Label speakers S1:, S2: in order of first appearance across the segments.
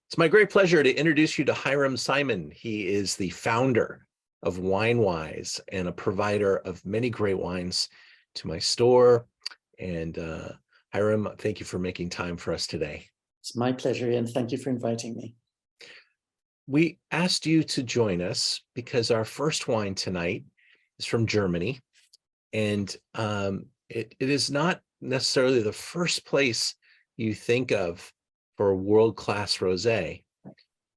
S1: It's my great pleasure to introduce you to Hiram Simon. He is the founder of WineWise and a provider of many great wines to my store. And Hiram, thank you for making time for us today.
S2: It's my pleasure, and thank you for inviting me.
S1: We asked you to join us because our first wine tonight is from Germany. And it is not necessarily the first place you think of for a world-class rosé.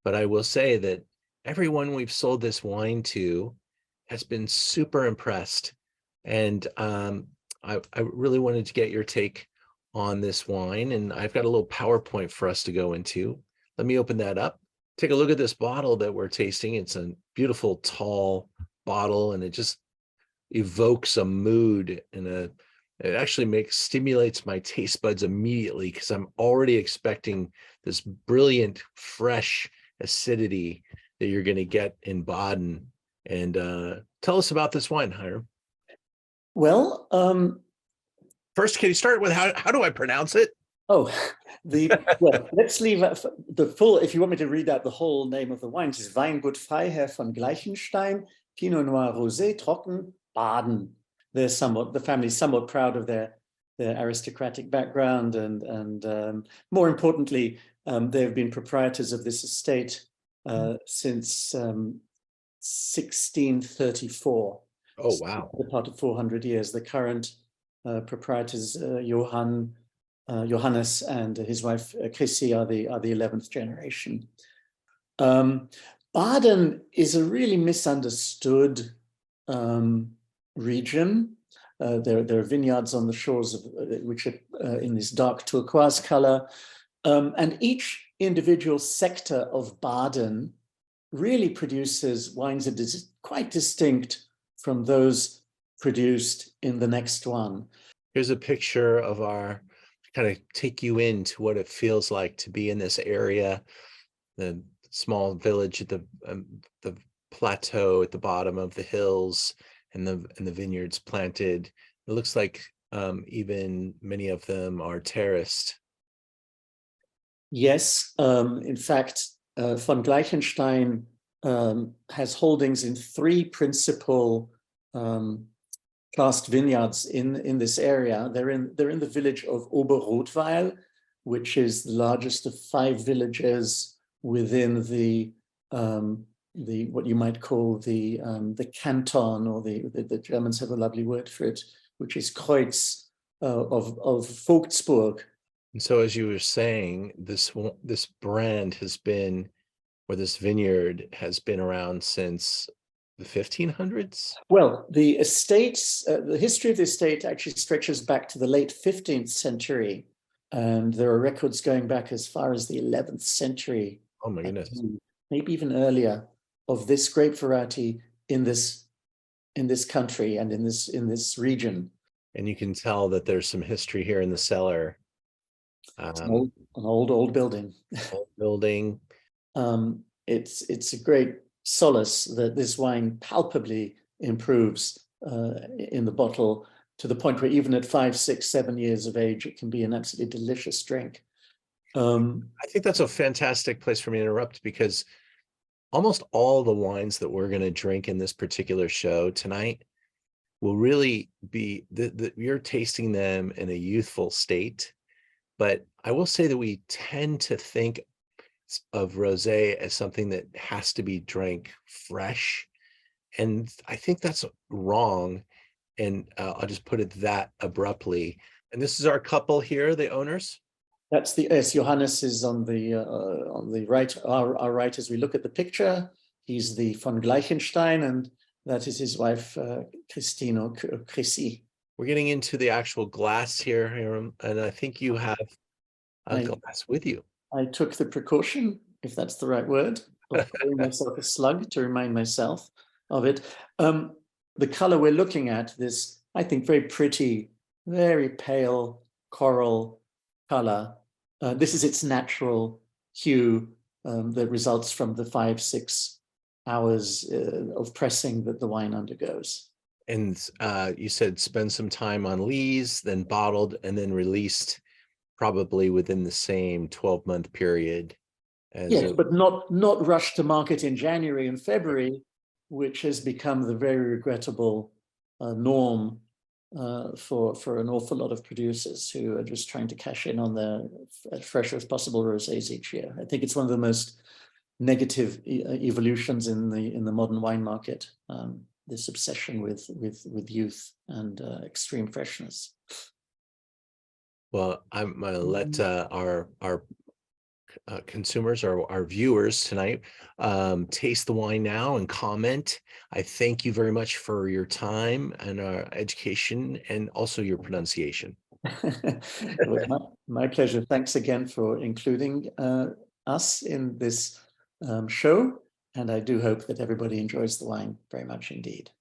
S1: But I will say that everyone we've sold this wine to has been super impressed. And I really wanted to get your take on this wine. And I've got a little PowerPoint for us to go into. Let me open that up. Take a look at this bottle that we're tasting. It's a beautiful, tall bottle, and it just evokes a mood and it actually stimulates my taste buds immediately because I'm already expecting this brilliant, fresh acidity that you're going to get in Baden. And tell us about this wine, Hiram.
S2: Well,
S1: first, can you start with how do I pronounce it?
S2: Well, let's leave the full. If you want me to read out the whole name of the wine, it's Weingut Freiheirr von Gleichenstein, Pinot Noir Rosé, Trocken, Baden. The family's somewhat proud of their aristocratic background, and more importantly, they have been proprietors of this estate since 1634.
S1: Oh, wow!
S2: The part of 400 years. The current proprietors, Johannes and his wife Chrissy, are the 11th generation. Baden is a really misunderstood region. There are vineyards on the shores of which are in this dark turquoise color, and each individual sector of Baden really produces wines that is quite distinct from those produced in the next one.
S1: Here's a picture of kind of take you into what it feels like to be in this area, the small village at the plateau at the bottom of the hills, and the vineyards planted. It looks like even many of them are terraced.
S2: Yes, in fact, von Gleichenstein has holdings in 3 principal classed vineyards in this area. They're in the village of Oberrotweil, which is the largest of 5 villages within the what you might call the canton, or the Germans have a lovely word for it, which is Kreuz of Vogtsburg.
S1: And so, as you were saying, this brand has been, or this vineyard has been around since the 1500s?
S2: Well, the history of the estate actually stretches back to the late 15th century. And there are records going back as far as the 11th century.
S1: Oh my goodness.
S2: Maybe even earlier, of this grape variety in this country and in this region.
S1: And you can tell that there's some history here in the cellar.
S2: An old building.
S1: Old building.
S2: It's a great solace that this wine palpably improves in the bottle, to the point where even at 5, 6, 7 years of age, it can be an absolutely delicious drink.
S1: I think that's a fantastic place for me to interrupt, because almost all the wines that we're going to drink in this particular show tonight will really be you're tasting them in a youthful state. But I will say that we tend to think of rosé as something that has to be drank fresh, and I think that's wrong. And I'll just put it that abruptly. And this is our couple here, the owners.
S2: That's yes. Johannes is on the right, our right as we look at the picture. He's the von Gleichenstein, and that is his wife, Christine, or Chrissy.
S1: We're getting into the actual glass here, Hiram, and I think you have a glass with you.
S2: I took the precaution, if that's the right word, of pouring myself a slug to remind myself of it. The color we're looking at, this, I think, very pretty, very pale coral color. This is its natural hue that results from the 5, 6 hours of pressing that the wine undergoes.
S1: And you said spend some time on lees, then bottled, and then released probably within the same 12-month period. as
S2: Yes,
S1: a
S2: but not rush to market in January and February, which has become the very regrettable norm for an awful lot of producers who are just trying to cash in on their freshest possible rosés each year. I think it's one of the most negative evolutions in the modern wine market. This obsession with youth and extreme freshness.
S1: well, I'm gonna let our consumers or our viewers tonight taste the wine now and comment. I thank you very much for your time and education and also your pronunciation.
S2: It was my pleasure. Thanks again for including us in this show. And I do hope that everybody enjoys the wine very much indeed.